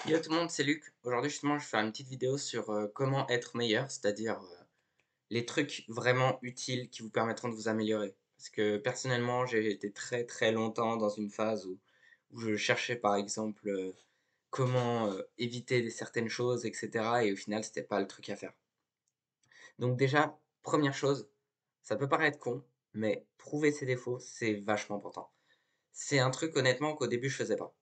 Yo tout le monde, c'est Luc. Aujourd'hui justement, je vais faire une petite vidéo sur comment être meilleur, c'est-à-dire les trucs vraiment utiles qui vous permettront de vous améliorer. Parce que personnellement, j'ai été très très longtemps dans une phase où je cherchais par exemple comment éviter certaines choses, etc. Et au final, c'était pas le truc à faire. Donc déjà, première chose, ça peut paraître con, mais prouver ses défauts, c'est vachement important. C'est un truc honnêtement qu'au début je faisais pas.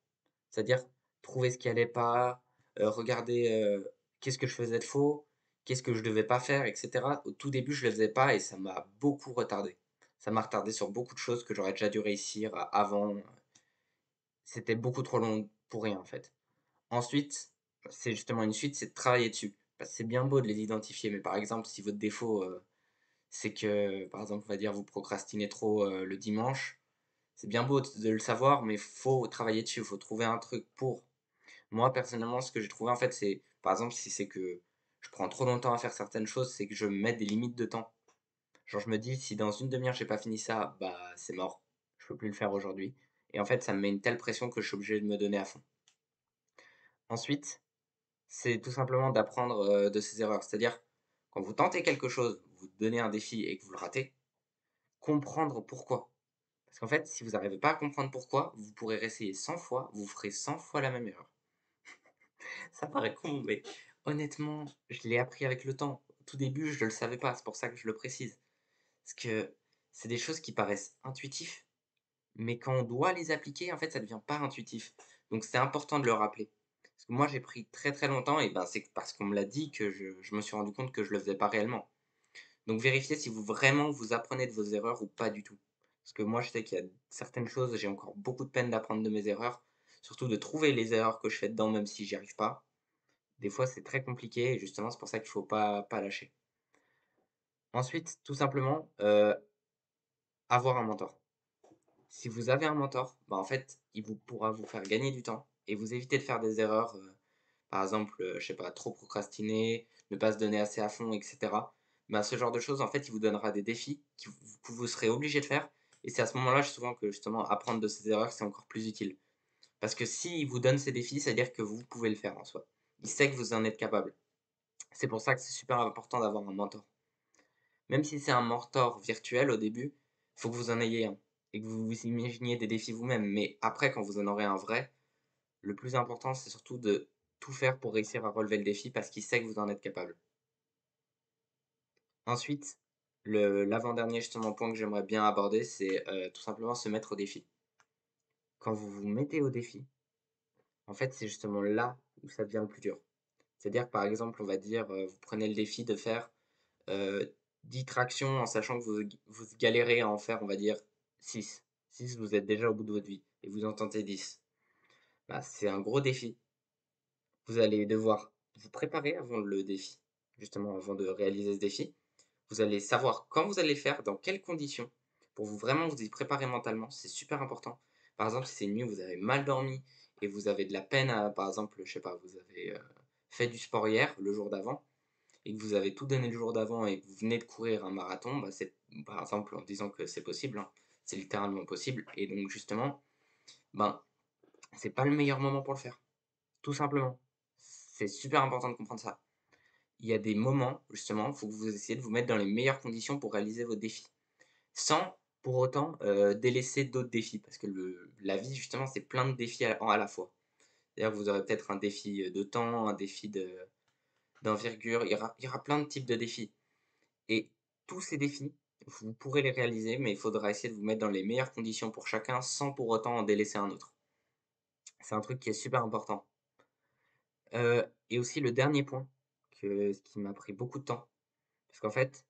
C'est-à-dire trouver ce qui allait pas, regarder, qu'est-ce que je faisais de faux, qu'est-ce que je devais pas faire et cetera. Au tout début, je le faisais pas et ça m'a beaucoup retardé. Ça m'a retardé sur beaucoup de choses que j'aurais déjà dû réussir avant. C'était beaucoup trop long pour rien, en fait. Ensuite, c'est justement une suite, c'est de travailler dessus. Parce que c'est bien beau de les identifier, mais par exemple, si votre défaut, c'est que, par exemple, on va dire, vous procrastinez trop, le dimanche, c'est bien beau de le savoir, mais faut travailler dessus, faut trouver un truc pour. Moi, personnellement, ce que j'ai trouvé, en fait, c'est, par exemple, si c'est que je prends trop longtemps à faire certaines choses, c'est que je me mets des limites de temps. Genre, je me dis, si dans une demi-heure, j'ai pas fini ça, bah, c'est mort. Je peux plus le faire aujourd'hui. Et en fait, ça me met une telle pression que je suis obligé de me donner à fond. Ensuite, c'est tout simplement d'apprendre de ses erreurs. C'est-à-dire, quand vous tentez quelque chose, vous donnez un défi et que vous le ratez, comprendre pourquoi. Parce qu'en fait, si vous n'arrivez pas à comprendre pourquoi, vous pourrez réessayer 100 fois, vous ferez 100 fois la même erreur. Ça paraît con, mais honnêtement, je l'ai appris avec le temps. Au tout début, je ne le savais pas, c'est pour ça que je le précise. Parce que c'est des choses qui paraissent intuitives, mais quand on doit les appliquer, en fait, ça ne devient pas intuitif. Donc c'est important de le rappeler. Parce que moi, j'ai pris très très longtemps, et ben c'est parce qu'on me l'a dit que je me suis rendu compte que je le faisais pas réellement. Donc vérifiez si vous vraiment vous apprenez de vos erreurs ou pas du tout. Parce que moi, je sais qu'il y a certaines choses, j'ai encore beaucoup de peine d'apprendre de mes erreurs, surtout de trouver les erreurs que je fais dedans, même si j'y arrive pas. Des fois, c'est très compliqué et justement, c'est pour ça qu'il faut pas lâcher. Ensuite, tout simplement, avoir un mentor. Si vous avez un mentor, bah, en fait, il vous pourra vous faire gagner du temps et vous éviter de faire des erreurs, par exemple, je sais pas, trop procrastiner, ne pas se donner assez à fond et cetera. Ben, ce genre de choses, en fait, il vous donnera des défis que vous serez obligé de faire et c'est à ce moment-là, souvent, que justement apprendre de ses erreurs, c'est encore plus utile. Parce que s'il vous donne ces défis, c'est-à-dire que vous pouvez le faire en soi. Il sait que vous en êtes capable. C'est pour ça que c'est super important d'avoir un mentor. Même si c'est un mentor virtuel au début, il faut que vous en ayez un et que vous vous imaginiez des défis vous-même. Mais après, quand vous en aurez un vrai, le plus important, c'est surtout de tout faire pour réussir à relever le défi parce qu'il sait que vous en êtes capable. Ensuite, l'avant-dernier justement point que j'aimerais bien aborder, c'est tout simplement se mettre au défi. Quand vous vous mettez au défi, en fait, c'est justement là où ça devient le plus dur. C'est-à-dire, par exemple, on va dire, vous prenez le défi de faire 10 tractions en sachant que vous galérez à en faire, on va dire, 6. 6, vous êtes déjà au bout de votre vie et vous en tentez 10. Bah, c'est un gros défi. Vous allez devoir vous préparer avant le défi, justement avant de réaliser ce défi. Vous allez savoir quand vous allez le faire, dans quelles conditions, pour vous vraiment vous y préparer mentalement, c'est super important. Par exemple, si c'est une nuit où vous avez mal dormi et vous avez de la peine à, par exemple, je sais pas, vous avez fait du sport hier, le jour d'avant, et que vous avez tout donné le jour d'avant et que vous venez de courir un marathon, bah c'est par exemple en disant que c'est possible, hein, c'est littéralement possible. Et donc justement, ben c'est pas le meilleur moment pour le faire, tout simplement. C'est super important de comprendre ça. Il y a des moments, justement, il faut que vous essayiez de vous mettre dans les meilleures conditions pour réaliser vos défis, sans pour autant délaisser d'autres défis, parce que la vie, justement, c'est plein de défis à la fois. D'ailleurs, vous aurez peut-être un défi de temps, un défi d'envergure, il y aura plein de types de défis. Et tous ces défis, vous pourrez les réaliser, mais il faudra essayer de vous mettre dans les meilleures conditions pour chacun sans pour autant en délaisser un autre. C'est un truc qui est super important. Et aussi le dernier point, ce qui m'a pris beaucoup de temps, parce qu'en fait,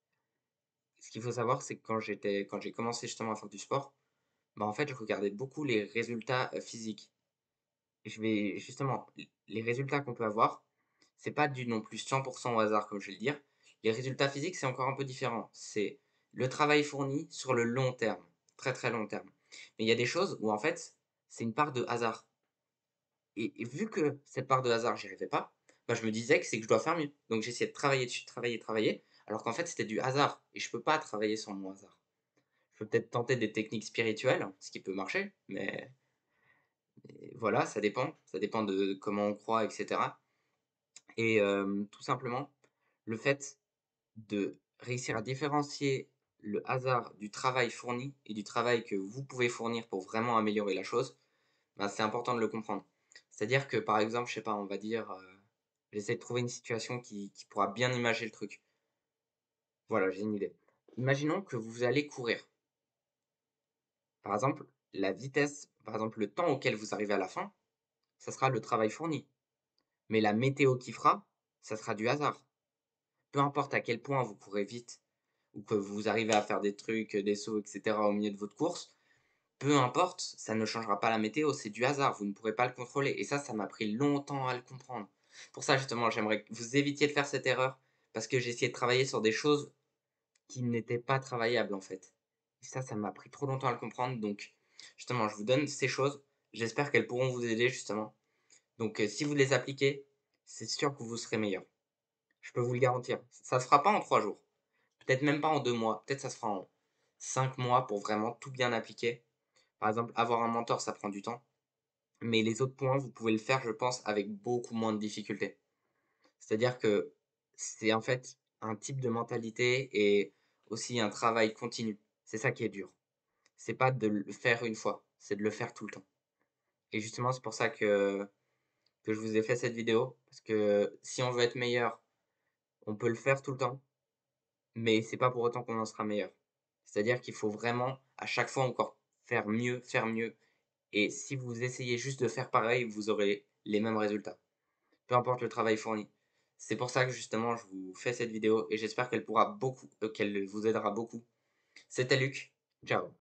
ce qu'il faut savoir, c'est que quand j'ai commencé justement à faire du sport, bah, en fait, je regardais beaucoup les résultats, physiques. Et je vais justement, les résultats qu'on peut avoir, c'est pas dû non plus 100 au hasard, comme je vais le dire. Les résultats physiques, c'est encore un peu différent. C'est le travail fourni sur le long terme, très, très long terme. Mais il y a des choses où en fait, c'est une part de hasard. Et vu que cette part de hasard, j'y arrivais pas, bah, je me disais que c'est que je dois faire mieux. Donc j'essayais de travailler dessus, travailler, travailler, alors qu'en fait, c'était du hasard et je peux pas travailler sans mon hasard. Je peux peut-être tenter des techniques spirituelles, ce qui peut marcher, mais Et voilà, ça dépend de comment on croit et cetera et tout simplement, le fait de réussir à différencier le hasard du travail fourni et du travail que vous pouvez fournir pour vraiment améliorer la chose, bah, c'est important de le comprendre. C'est-à-dire que, par exemple, je sais pas, on va dire, j'essaie de trouver une situation qui pourra bien imager le truc. Voilà, j'ai une idée. Imaginons que vous allez courir. Par exemple, la vitesse, par exemple, le temps auquel vous arrivez à la fin, ça sera le travail fourni. Mais la météo qui fera, ça sera du hasard. Peu importe à quel point vous courez vite ou que vous arrivez à faire des trucs, des sauts, et cetera au milieu de votre course, peu importe, ça ne changera pas la météo, c'est du hasard, vous ne pourrez pas le contrôler et ça m'a pris longtemps à le comprendre. Pour ça justement, j'aimerais que vous évitiez de faire cette erreur parce que j'ai essayé de travailler sur des choses qui n'étaient pas travaillables en fait. Et ça m'a pris trop longtemps à le comprendre donc justement, je vous donne ces choses, j'espère qu'elles pourront vous aider justement. Donc si vous les appliquez, c'est sûr que vous serez meilleur. Je peux vous le garantir. Ça se fera pas en 3 jours, peut-être même pas en 2 mois, peut-être ça se fera en 5 mois pour vraiment tout bien appliquer. Par exemple, avoir un mentor, ça prend du temps, mais les autres points, vous pouvez le faire, je pense, avec beaucoup moins de difficultés. C'est-à-dire que c'est en fait un type de mentalité et aussi un travail continu. C'est ça qui est dur. C'est pas de le faire une fois, c'est de le faire tout le temps. Et justement, c'est pour ça que je vous ai fait cette vidéo, parce que si on veut être meilleur, on peut le faire tout le temps, mais c'est pas pour autant qu'on en sera meilleur. C'est-à-dire qu'il faut vraiment, à chaque fois, encore faire mieux. Et si vous essayez juste de faire pareil, vous aurez les mêmes résultats, peu importe le travail fourni. C'est pour ça que justement je vous fais cette vidéo et j'espère qu'elle vous aidera beaucoup. C'était Luc, ciao.